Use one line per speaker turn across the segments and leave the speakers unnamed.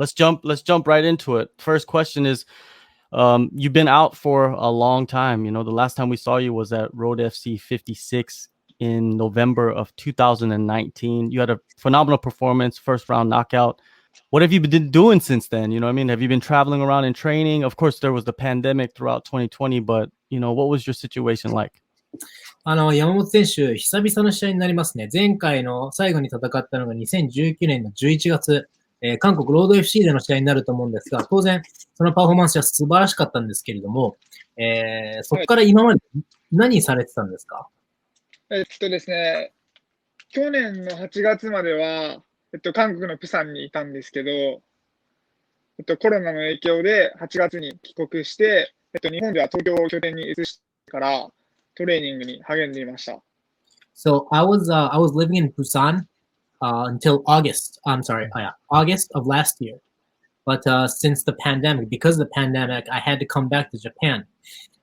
let's jump right into it. First question is, you've been out for a long time. The last time we saw you was at Road FC 56 in November of 2019. You had a phenomenal performance, first round knockout. What have you been doing since then? You know what I mean? Have you been traveling around and training? Of course, there was the pandemic throughout 2020, but what was your situation like?
山本選手、久々の試合になりますね。前回の最後に戦ったのが2019年の11月、韓国ロード FC での試合になると思うんですが、当然、そのパフォーマンスは素晴らしかったんですけれども、そこから今まで何されてたんですか？
ですね、去年の8月までは、韓国のプサンにいたんですけど、コロナの影響で8月に帰国して、日本では東京を拠点に移してからトレーニングに励んでいました。
So I was living in Busan until August. August of last year. But since the pandemic, because of the pandemic, I had to come back to Japan,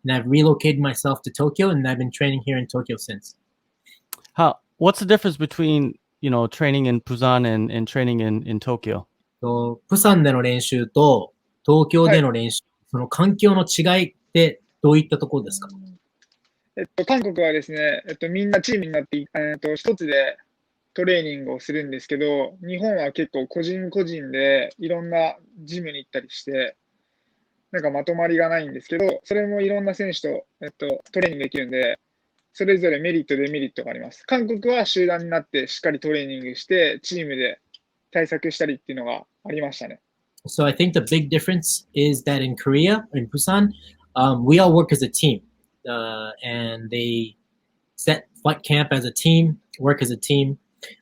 and I've relocated myself to Tokyo, and I've been training here in Tokyo since.
What's the difference between training in Busan and training in Tokyo?
プサンでの練習と東京での練習、その環境の違いってどういったところですか？
韓国はですね、みんなチームになって、一つでトレーニングをするんですけど、日本は結構個人個人でいろんなジムに行ったりして、なんかまとまりがないんですけど、それもいろんな選手と、トレーニングできるんで、それぞれメリット、デメリットがあります。韓国は集団になってしっかりトレーニングして、チームで対策したりっていうのがありましたね。
So I think the big difference is that in Korea, in Busan, we all work as a team. And they set fight camp as a team, work as a team.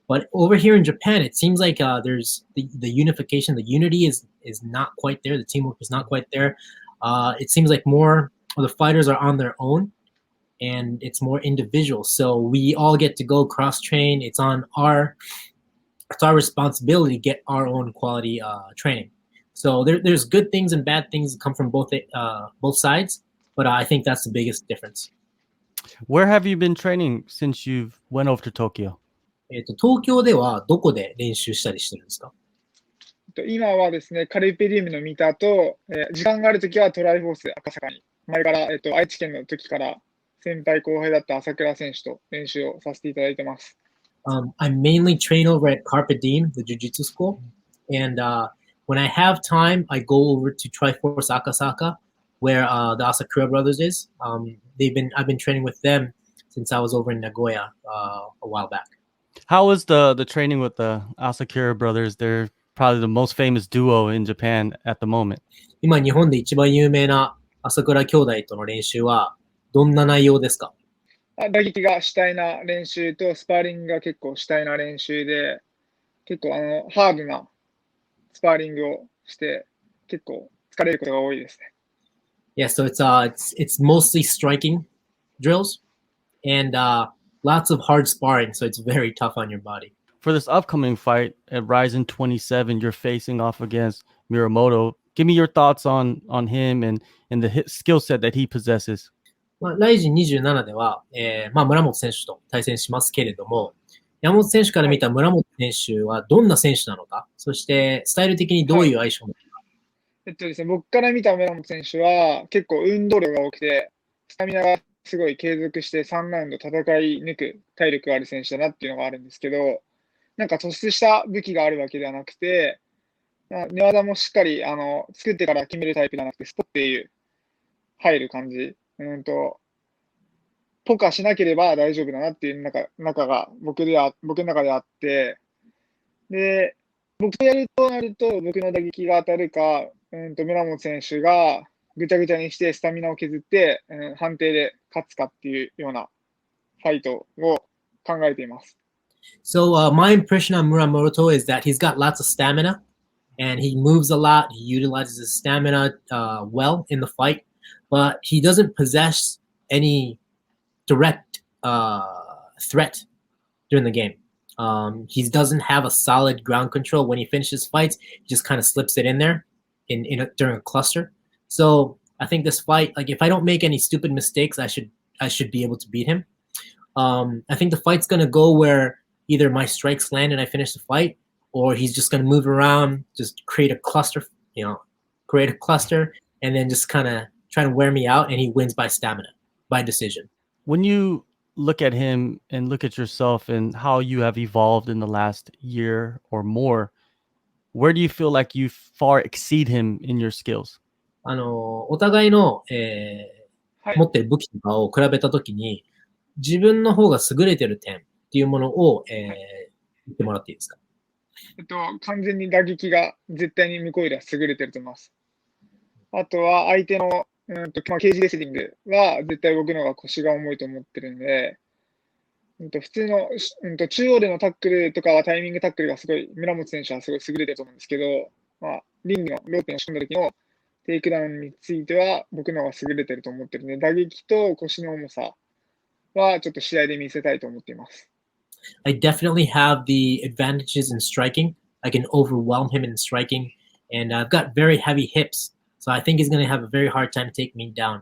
But over here in Japan, it seems like there's the unification, the unity is not quite there. The teamwork is not quite there. It seems like more of the fighters are on their own, and it's more individual. So we all get to go cross-train. It's our responsibility to get our own quality training. So there's good things and bad things that come from both sides. But I think that's the biggest difference.
Where have you been training since you went over to Tokyo?
東京ではどこで練習したりしてるんですか？
今はですね、カルペディウムの三田と、時間があるときはトライフォース赤坂に、前から、愛知県の時から先輩後輩だった朝倉選手と練習をさせていただいてます。
I mainly train over at Carpe Diem, the jiu-jitsu school. And when I have time, I go over to Triforce Akasaka, where the Asakura Brothers is. I've been training with them since I was over in Nagoya a while back.
How was the training with the Asakura Brothers? They're probably the most famous duo in Japan at the moment.
今日本で一番有名な朝倉兄弟との練習はどんな内容ですか？
打撃が主体な練習とスパーリングが結構主体な練習で、結構ハードなスパーリングをして結構疲れることが多いですね。
Yeah, so it's mostly striking drills and lots of hard sparring, so it's very tough on your body.
For this upcoming fight at Rizin 27, you're facing off against Muramoto. Give me your thoughts on him and the skill set that he possesses.
ライジン27では、村本選手と対戦しますけれども、山本選手から見た村本選手はどんな選手なのか、そしてスタイル的にどういう相性なのか。
ですね、僕から見た村本選手は結構運動量が多くて、スタミナがすごい継続して3ラウンド戦い抜く体力がある選手だなっていうのがあるんですけど、なんか突出した武器があるわけではなくて、寝技もしっかり作ってから決めるタイプじゃなくて、スポッていう入る感じ。ポカしなければ大丈夫だなっていう中が僕の中であって、で、僕とやるとなると、僕の打撃が当たるか、村本選手がぐちゃぐちゃにしてスタミナを削って、判定で勝つかっていうようなファイトを考えています。
So my impression on Muramoto is that he's got lots of stamina and he moves a lot. He utilizes his stamina well in the fight, but he doesn't possess any direct threat during the game. He doesn't have a solid ground control. When he finishes fights, he just kind of slips it in there during a cluster. So I think this fight, like if I don't make any stupid mistakes, I should be able to beat him. I think the fight's gonna go where either my strikes land and I finish the fight, or he's just going to move around, just create a cluster, and then just kind of try to wear me out, and he wins by stamina, by decision.
When you look at him and look at yourself and how you have evolved in the last year or more, where do you feel like you far exceed him in your skills?
お互いの、持ってる武器とかを比べたときに、自分の方が優れてる点っていうものを、言ってもらっていいですか？
完全に打撃が絶対に向こうよりは優れてると思います。あとは相手の、ケージレスリングは絶対僕の方が腰が重いと思ってるんで、普通の、中央でのタックルとかはタイミングタックルがすごい、村本選手はすごい優れてると思うんですけど、リングのロープに押し込んだ時のテイクダウンについては僕の方が優れてると思ってるんで、打撃と腰の重さはちょっと試合で見せたいと思っています。
I definitely have the advantages in striking. I can overwhelm him in striking, and I've got very heavy hips, so I think he's going to have a very hard time to take me down.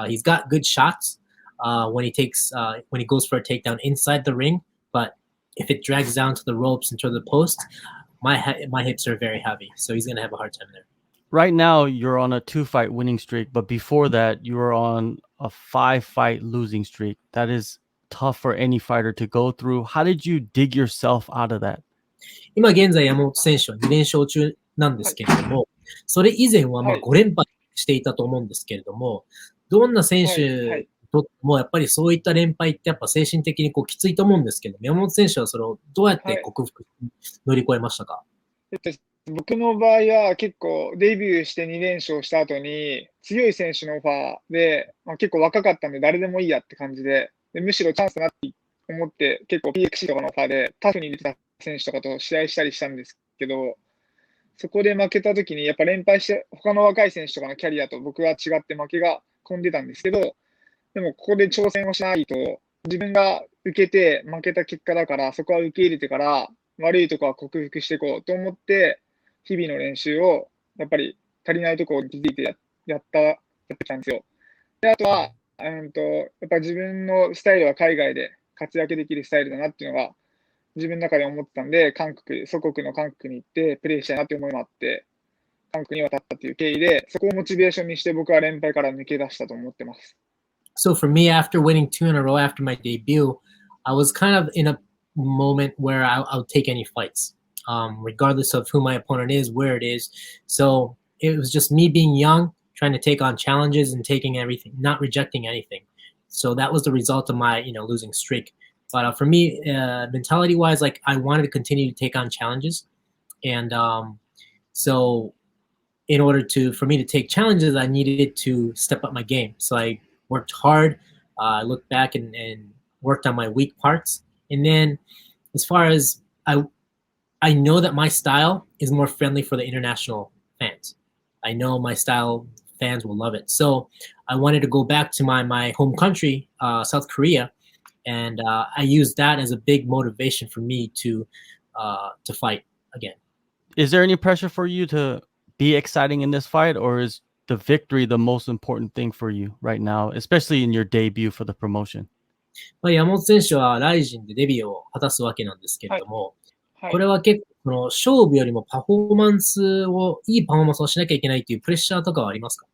He's got good shots when he goes for a takedown inside the ring, but if it drags down to the ropes and to the post, my hips are very heavy, so he's going to have a hard time there.
Right now, you're on a 2-fight winning streak, but before that, you were on a 5-fight losing streak. That is tough for any fighter to go through. How did you dig yourself out of that?
今現在、山本選手は2連勝中なんですけれども、それ以前は5連敗していたと思うんですけれども、どんな選手ともやっぱりそういった連敗ってやっぱ精神的にきついと思うんですけど、山本選手はそれをどうやって克服、乗り越えましたか？
僕の場合は結構デビューして2連勝した後に強い選手のオファーで、結構若かったんで誰でもいいやって感じで、むしろチャンスだなって思って結構 PXC とかのオファーでタフに出てた選手とかと試合したりしたんですけど、そこで負けた時にやっぱ連敗して他の若い選手とかのキャリアと僕は違って負けが込んでたんですけど、でもここで挑戦をしないと自分が受けて負けた結果だからそこは受け入れてから悪いところは克服していこうと思って日々の練習をやっぱり足りないところに気づいてやってたんですよ。であとはやっぱ自分のスタイルは海外で活躍できるスタイルだなっていうのが自分の中で思ってたんで、祖国の韓国に行ってプレーしたいなって思いもあって、韓国に渡ったっていう経緯で、そこをモチベーションにして僕は連敗から抜け出したと思ってます。
So for me, after winning 2 in a row after my debut, I was kind of in a moment where I'll take any fights, regardless of who my opponent is, where it is. So it was just me being young, trying to take on challenges and taking everything, not rejecting anything. So that was the result of my, losing streak. But for me, mentality-wise, like I wanted to continue to take on challenges, and so in order for me to take challenges, I needed to step up my game. So I worked hard. I looked back and worked on my weak parts, and then as far as I know that my style is more friendly for the international fans. I know my style fans will love it. So I wanted to go back to my home country, South Korea, and I used that as a big motivation for me to fight again.
Is there any pressure for you to be exciting in this fight, or is the victory the most important thing for you right now, especially in your debut for the promotion?
山本選手はライジンでデビューを果たすわけなんですけれども、これは結構勝負よりもいいパフォーマンスをしなきゃいけないというプレッシャーとかはありますか？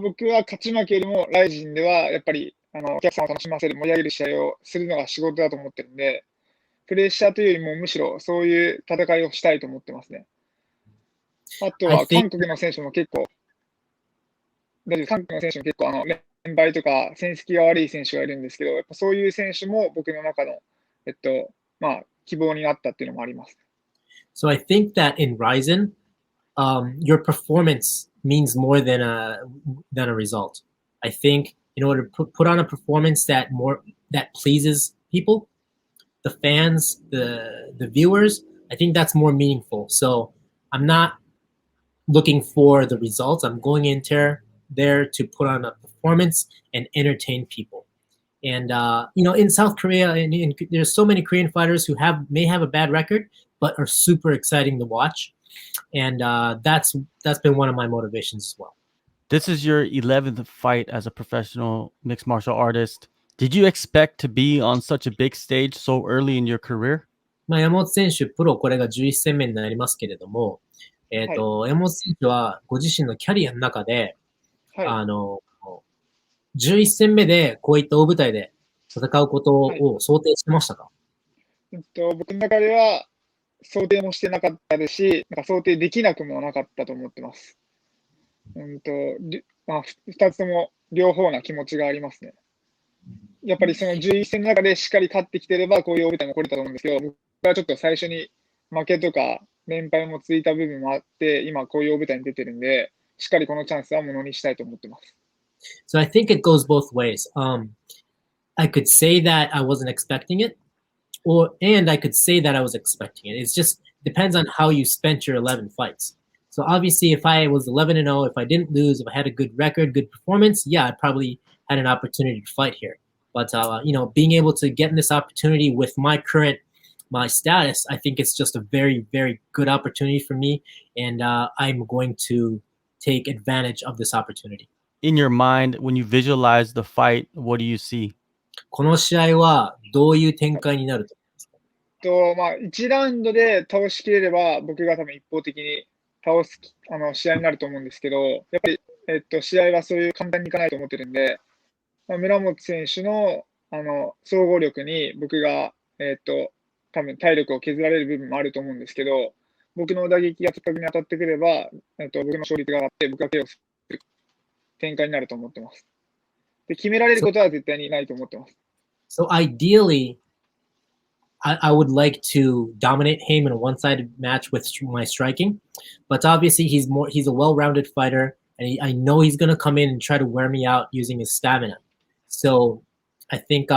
僕は勝ち負けよりもライジンではやっぱりお客さんを楽しませる、盛り上げる試合をするのが仕事だと思ってるんで、プレッシャーというよりもむしろそういう戦いをしたいと思ってますね。あとは韓国の選手も結構連敗とか戦績が悪い選手がいるんですけど、やっぱそういう選手も僕の中の希望になったっていうのもあります。
So I think that in Rizin, your performance means more than a result. I think in order to put on a performance that pleases people, the fans, the viewers, I think that's more meaningful. So I'm not looking for the results. I'm going into there to put on a performance and entertain people. And in South Korea, and there's so many Korean fighters who may have a bad record, but are super exciting to watch. And that's been one of my motivations as well.
This is your 11th fight as a professional mixed martial artist. Did you expect to be on such a big stage so early in your career?
まあ、山本選手、プロこれが11戦目になりますけれども、
はい。
山本選手はご自身のキャリアの中で、
はい。
11戦目でこういった大舞台で戦うこと
はい。
を想定してましたか？
僕の中では想定もしてなかったですし、なんか想定できなくもなかったと思ってます。まあ、2つとも両方な気持ちがありますね。やっぱりその11戦の中でしっかり勝ってきてれば、こういう大舞台も来れたと思うんですけど、僕はちょっと最初に負けとか連敗もついた部分もあって、今こういう大舞台に出てるんで、しっかりこのチャンスはものにしたいと思ってます。
So I think it goes both ways. I could say that I wasn't expecting it, and I could say that I was expecting it. It's just depends on how you spent your 11 fights. So obviously, if I was 11-0, if I didn't lose, if I had a good record, good performance, yeah, I probably had an opportunity to fight here. But being able to get in this opportunity with my status, I think it's just a very, very good opportunity for me, and I'm going to take advantage of this opportunity.
In your mind, when you visualize the fight, what do you see?
この試合はどういう展開になると
まあ、1ラウンドで倒しきれれば、僕が多分一方的に倒す試合になると思うんですけど、やっぱり、試合はそういう簡単にいかないと思ってるんで、まあ、村本選手の総合力に僕が、多分体力を削られる部分もあると思うんですけど、僕の打撃が的確に当たってくれば、僕の勝率が上がって、僕が KO する展開になると思ってます。で、決められることは絶対にないと思ってます。
So ideally, I would like to dominate him in a one-sided match with my striking, but obviously he's a well-rounded fighter, and I know he's gonna come in and try to wear me out using his stamina. So I think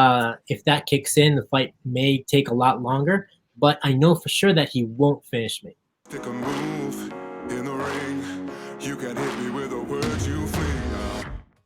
if that kicks in, the fight may take a lot longer, but I know for sure that he won't finish me.
Take a move in the ring. You can hit me with a word.